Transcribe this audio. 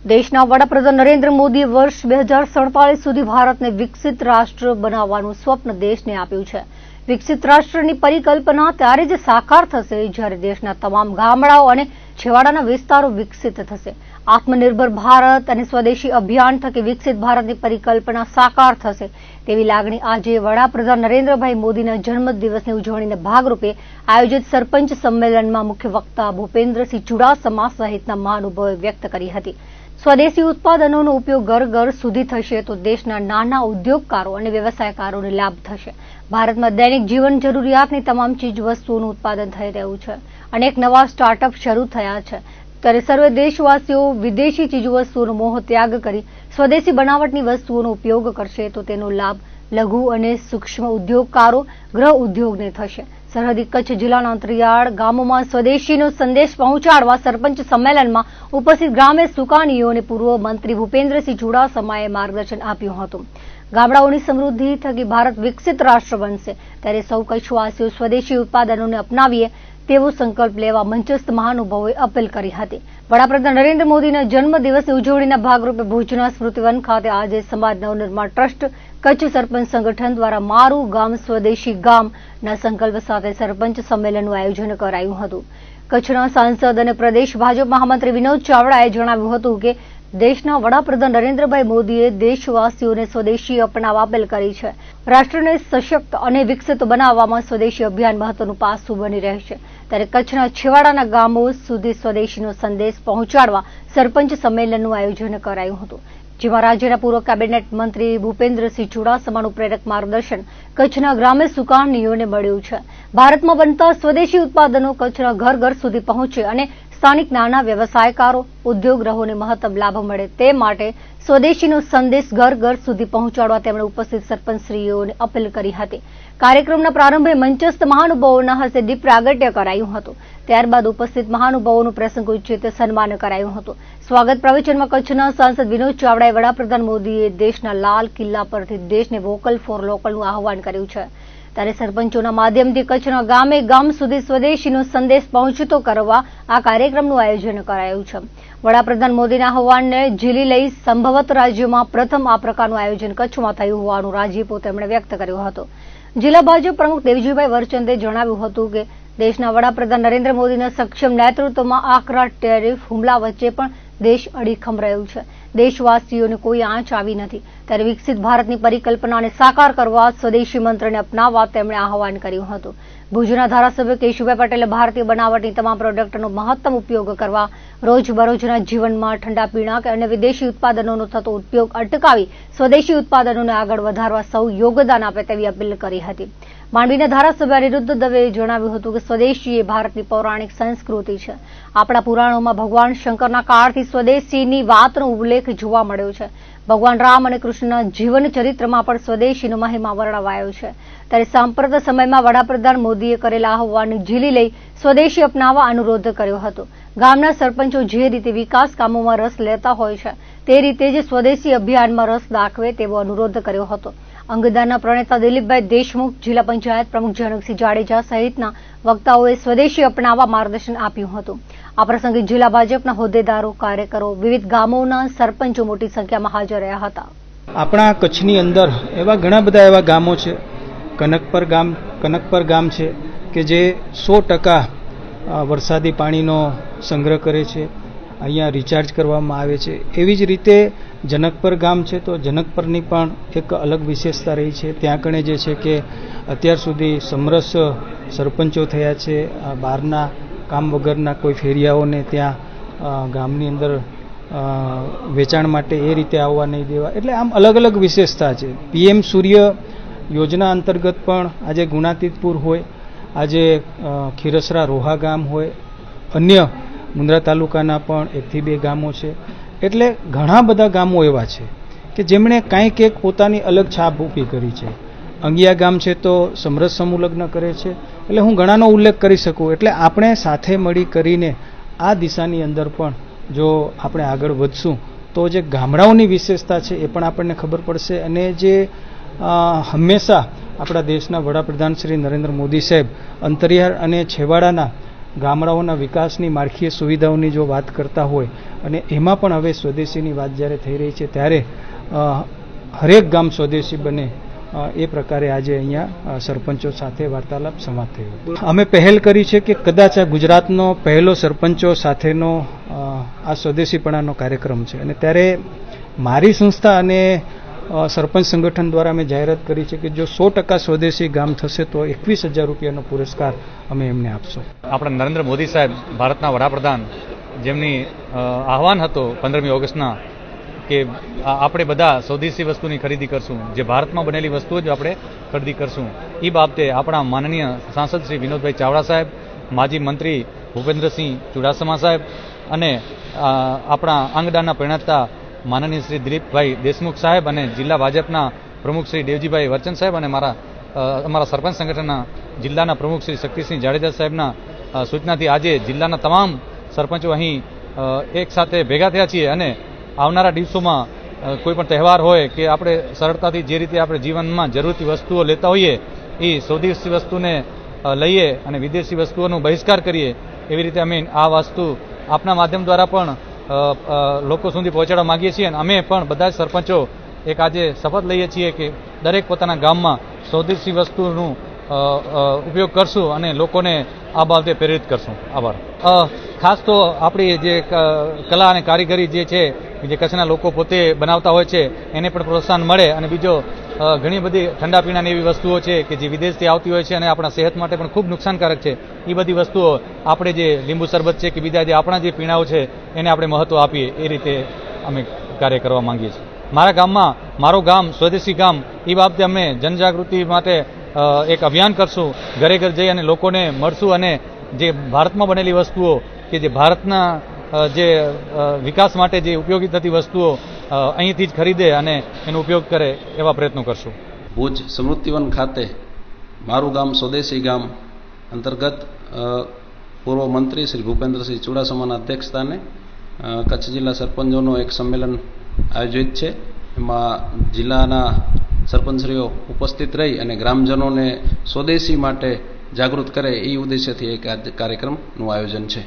દેશના વડાપ્રધાન નરેન્દ્ર મોદીએ વર્ષ 2047 સુધી ભારતને વિકસિત રાષ્ટ્ર બનાવવાનું સ્વપ્ન દેશને આપ્યું છે। વિકસિત રાષ્ટ્રની પરિકલ્પના ત્યારે જ સાકાર થશે જ્યારે દેશના તમામ ગામડાઓ અને છેવાડાના વિસ્તારો વિકસિત થશે। આત્મનિર્ભર ભારત અને સ્વદેશી અભિયાન થકી વિકસિત ભારતની પરિકલ્પના સાકાર થશે તેવી લાગણી આજે વડાપ્રધાન નરેન્દ્રભાઈ મોદીના જન્મદિવસની ઉજવણીના ભાગરૂપે આયોજિત સરપંચ સંમેલનમાં મુખ્ય વક્તા ભૂપેન્દ્રસિંહ ચુડાસમા સહિતના મહાનુભાવોએ વ્યક્ત કરી હતી। સ્વદેશી ઉત્પાદનોનો ઉપયોગ ઘર ઘર સુધી થશે તો દેશના નાના ઉદ્યોગકારો અને વ્યવસાયકારોને લાભ થશે। ભારતમાં દૈનિક જીવન જરૂરિયાતની તમામ ચીજવસ્તુઓનું ઉત્પાદન થઈ રહ્યું છે। અનેક નવા સ્ટાર્ટઅપ શરૂ થયા છે ત્યારે સર્વે દેશવાસીઓ વિદેશી ચીજવસ્તુઓનો મોહ ત્યાગ કરી સ્વદેશી બનાવટની વસ્તુઓનો ઉપયોગ કરશે તો તેનો લાભ લઘુ અને સૂક્ષ્મ ઉદ્યોગકારો ગૃહ ઉદ્યોગને થશે। સરહદી કચ્છ જિલ્લાના અંતરિયાળ ગામોમાં સ્વદેશીનો સંદેશ પહોંચાડવા સરપંચ સંમેલનમાં ઉપસ્થિત ગ્રામ્ય સુકાનીઓને પૂર્વ મંત્રી ભૂપેન્દ્રસિંહ ચુડાસમાએ માર્ગદર્શન આપ્યું હતું। ગામડાઓની સમૃદ્ધિ થકી ભારત વિકસિત રાષ્ટ્ર બનશે ત્યારે સૌ કચ્છવાસીઓ સ્વદેશી ઉત્પાદનોને અપનાવીએ તેવો સંકલ્પ લેવા મંચસ્થ મહાનુભાવોએ અપીલ કરી હતી। વડાપ્રધાન નરેન્દ્ર મોદીના જન્મદિવસની ઉજવણીના ભાગરૂપે ભુજના સ્મૃતિવન ખાતે આજે સમાજ નવનિર્માણ ટ્રસ્ટ કચ્છ સરપંચ સંગઠન દ્વારા મારું ગામ સ્વદેશી ગામના સંકલ્પ સાથે સરપંચ સંમેલનનું આયોજન કરાયું હતું। કચ્છના સાંસદ અને પ્રદેશ ભાજપ મહામંત્રી વિનોદ ચાવડાએ જણાવ્યું હતું કે દેશના વડાપ્રધાન નરેન્દ્રભાઈ મોદીએ દેશવાસીઓને સ્વદેશી અપનાવવા અપીલ કરી છે। રાષ્ટ્રને સશક્ત અને વિકસિત બનાવવામાં સ્વદેશી અભિયાન મહત્વનું પાસું બની રહેશે ત્યારે કચ્છના છેવાડાના ગામો સુધી સ્વદેશીનો સંદેશ પહોંચાડવા સરપંચ સંમેલનનું આયોજન કરાયું હતું જેમાં રાજ્યના પૂર્વ કેબિનેટ મંત્રી ભૂપેન્દ્રસિંહ ચુડાસમાનું પ્રેરક માર્ગદર્શન કચ્છના ગ્રામ્ય સુકાનીઓને મળ્યું છે। ભારતમાં બનતા સ્વદેશી ઉત્પાદનો કચ્છના ઘર ઘર સુધી પહોંચે અને સ્થાનિક નાના વ્યવસાયકારો ઉદ્યોગગ્રહોને મહત્તમ લાભ મળે તે માટે સ્વદેશીનો સંદેશ ઘર ઘર સુધી પહોંચાડવા તેમણે ઉપસ્થિત સરપંચશ્રીઓને અપીલ કરી હતી। કાર્યક્રમના પ્રારંભે મંચસ્થ મહાનુભાવોના હસ્તે દીપ પ્રાગટ્ય કરાયું હતું। ત્યારબાદ ઉપસ્થિત મહાનુભાવોનું પ્રસંગોચિત સન્માન કરાયું હતું। સ્વાગત પ્રવચનમાં કચ્છના સાંસદ વિનોદ ચાવડાએ વડાપ્રધાન મોદીએ દેશના લાલ કિલ્લા પરથી દેશને વોકલ ફોર લોકલનું આહવાન કર્યું છે ત્યારે સરપંચોના માધ્યમથી કચ્છના ગામે ગામ સુધી સ્વદેશીનો સંદેશ પહોંચતો કરવા આ કાર્યક્રમનું આયોજન કરાયું છે। વડાપ્રધાન મોદીના આહવાનને ઝીલી લઈ સંભવત રાજ્યમાં પ્રથમ આ પ્રકારનું આયોજન કચ્છમાં થયું હોવાનું રાજીપો તેમણે વ્યક્ત કર્યો હતો। જિલ્લા ભાજપ પ્રમુખ દેવજીભાઈ વરચંદે જણાવ્યું હતું કે દેશના વડાપ્રધાન નરેન્દ્ર મોદીના સક્ષમ નેતૃત્વમાં આકરા ટેરિફ હુમલા વચ્ચે પણ દેશ અડીખમ રહ્યું છે। દેશવાસીઓને કોઈ આંચ આવી નથી ત્યારે વિકસિત ભારતની પરિકલ્પનાને સાકાર કરવા સ્વદેશી મંત્રને અપનાવવા તેમણે આહવાન કર્યું હતું। ભુજના ધારાસભ્ય કેશુભાઈ પટેલે ભારતીય બનાવટની તમામ પ્રોડક્ટનો મહત્તમ ઉપયોગ કરવા રોજબરોજના જીવનમાં ઠંડા પીણા કે અન્ય વિદેશી ઉત્પાદનોનો થતો ઉપયોગ અટકાવી સ્વદેશી ઉત્પાદનોને આગળ વધારવા સૌ યોગદાન આપે તેવી અપીલ કરી હતી। માંડવીના ધારાસભ્ય અનિરુદ્ધ દવેએ જણાવ્યું હતું કે સ્વદેશી એ ભારતની પૌરાણિક સંસ્કૃતિ છે। આપણા પુરાણોમાં ભગવાન શંકરના કાળથી સ્વદેશીની વાતનો ઉલ્લેખ જોવા મળ્યો છે। ભગવાન રામ અને કૃષ્ણના જીવન ચરિત્રમાં પણ સ્વદેશીનો મહિમા વર્ણવાયો છે ત્યારે સાંપ્રત સમયમાં વડાપ્રધાન મોદીએ કરેલા આહવાનને ઝીલી લઈ સ્વદેશી અપનાવવા અનુરોધ કર્યો હતો। ગામના સરપંચો જે રીતે વિકાસ કામોમાં રસ લેતા હોય છે તે રીતે જ સ્વદેશી અભિયાનમાં રસ દાખવે તેવો અનુરોધ કર્યો હતો। અંગદાનના પ્રણેતા દિલીપભાઈ દેશમુખ જિલ્લા પંચાયત પ્રમુખ જનકસિંહ જાડેજા સહિતના વક્તાઓએ સ્વદેશી અપનાવવા માર્ગદર્શન આપ્યું હતું। આ પ્રસંગે જિલ્લા ભાજપના હોદ્દેદારો કાર્યકરો વિવિધ ગામોના સરપંચો મોટી સંખ્યામાં હાજર રહ્યા હતા। આપણા કચ્છની અંદર એવા ઘણા બધા એવા ગામો છે। કનકપર ગામ છે કે જે 100% વરસાદી પાણીનો સંગ્રહ કરે છે, અહીંયા રિચાર્જ કરવામાં આવે છે। એવી જ રીતે જનકપર ગામ છે તો જનકપરની પણ એક અલગ વિશેષતા રહી છે। ત્યાં કણે જે છે કે અત્યાર સુધી સમરસ સરપંચો થયા છે। બહારના કામ વગરના કોઈ ફેરિયાઓને ત્યાં ગામની અંદર વેચાણ માટે એ રીતે આવવા નહીં દેવા, એટલે આમ અલગ અલગ વિશેષતા છે। PM સૂર્ય યોજના અંતર્ગત પણ આજે ગુણાતીતપુર હોય, આજે ખીરસરા રોહા ગામ હોય, અન્ય મુન્દ્રા તાલુકાના પણ 1 થી 2 ગામો છે। એટલે ઘણા બધા ગામો એવા છે કે જેમણે કાંઈક એક પોતાની અલગ છાપ ઊભી કરી છે। અંગિયા ગામ છે તો સમરસ સમૂહ લગ્ન કરે છે, એટલે હું ઘણાનો ઉલ્લેખ કરી શકું। એટલે આપણે સાથે મળી કરીને આ દિશાની અંદર પણ જો આપણે આગળ વધશું તો જે ગામડાઓની વિશેષતા છે એ પણ આપણને ખબર પડશે અને જે હંમેશા આપણા દેશના વડાપ્રધાન શ્રી નરેન્દ્ર મોદી સાહેબ અંતરિયાળ અને છેવાડાના ગામડાઓના વિકાસની માળખીય સુવિધાઓની જો વાત કરતા હોય અને એમાં પણ હવે સ્વદેશીની વાત જ્યારે થઈ રહી છે ત્યારે હરેક ગામ સ્વદેશી બને એ પ્રકારે આજે અહીંયા સરપંચો સાથે વાર્તાલાપ સંવાદ થયો. અમે પહેલ કરી છે કે કદાચ આ ગુજરાતનો પહેલો સરપંચો સાથેનો આ સ્વદેશીપણાનો કાર્યક્રમ છે અને ત્યારે મારી સંસ્થા અને સરપંચ સંગઠન દ્વારા અમે જાહેરાત કરી છે કે જો 100% સ્વદેશી ગામ થશે તો 21,000 રૂપિયાનો પુરસ્કાર અમે એમને આપશું. આપણા નરેન્દ્ર મોદી સાહેબ ભારતના વડાપ્રધાન જેમની આહવાન હતો 15મી ઓગસ્ટના કે આપણે બધા સ્વદેશી વસ્તુની ખરીદી કરશું, જે ભારતમાં બનેલી વસ્તુઓ જ આપણે ખરીદી કરશું. એ બાબતે આપણા માનનીય સાંસદ શ્રી વિનોદભાઈ ચાવડા સાહેબ, માજી મંત્રી ભૂપેન્દ્રસિંહ ચુડાસમા સાહેબ અને આપણા આંગડાના પરિણતા માનનીય શ્રી દિલીપભાઈ દેશમુખ સાહેબ અને જિલ્લા ભાજપના પ્રમુખ શ્રી દેવજીભાઈ વરચંદ સાહેબ અને અમારા સરપંચ સંગઠનના જિલ્લાના પ્રમુખ શ્રી શક્તિસિંહ જાડેજા સાહેબના સૂચનાથી આજે જિલ્લાના તમામ સરપંચો અહીં એક સાથે ભેગા થયા છીએ અને આવનારા દિવસોમાં કોઈ પણ તહેવાર હોય કે આપણે સરળતાથી જે રીતે આપણે જીવનમાં જરૂરતી વસ્તુઓ લેતા હોઈએ એ સ્વદેશી વસ્તુને લઈએ અને વિદેશી વસ્તુઓનો બહિષ્કાર કરીએ, એવી રીતે અમે આ વસ્તુ આપના માધ્યમ દ્વારા પણ લોકો સુધી પહોંચાડવા માંગીએ છીએ અને અમે પણ બધા જ સરપંચો એક આજે શપથ લઈએ છીએ કે દરેક પોતાના ગામમાં સ્વદેશી વસ્તુનું ઉપયોગ કરશું અને લોકોને આ બાબતે પ્રેરિત કરશું. આભાર. ખાસ તો આપણી જે કલા અને કારીગરી જે છે, જે કચ્છના લોકો પોતે બનાવતા હોય છે એને પણ પ્રોત્સાહન મળે અને બીજો ઘણી બધી ઠંડા પીણાની એવી વસ્તુઓ છે કે જે વિદેશથી આવતી હોય છે અને આપણા સેહત માટે પણ ખૂબ નુકસાનકારક છે. એ બધી વસ્તુઓ આપણે જે લીંબુ શરબત છે કે બીજા જે આપણા જે પીણાઓ છે એને આપણે મહત્વ આપીએ, એ રીતે અમે કાર્ય કરવા માંગીએ છીએ. મારા ગામમાં મારું ગામ સ્વદેશી ગામ એ બાબતે અમે જનજાગૃતિ માટે એક અભિયાન કરશું, ઘરે ઘર જઈ અને લોકોને મળશું અને જે ભારતમાં બનેલી વસ્તુઓ કે જે ભારતના જે વિકાસ માટે જે ઉપયોગી થતી વસ્તુઓ અહીંથી જ ખરીદે અને એનો ઉપયોગ કરે એવા પ્રયત્નો કરશું. ભુજ સ્મૃતિવન ખાતે મારું ગામ સ્વદેશી ગામ અંતર્ગત પૂર્વ મંત્રી શ્રી ભૂપેન્દ્રસિંહ ચુડાસમાના અધ્યક્ષસ્થાને કચ્છ જિલ્લા સરપંચોનો એક સંમેલન આયોજિત છે. એમાં જિલ્લાના સરપંચશ્રીઓ ઉપસ્થિત રહી અને ગ્રામજનોને સ્વદેશી માટે જાગૃત કરે એ ઉદ્દેશ્યથી એક કાર્યક્રમનું આયોજન છે.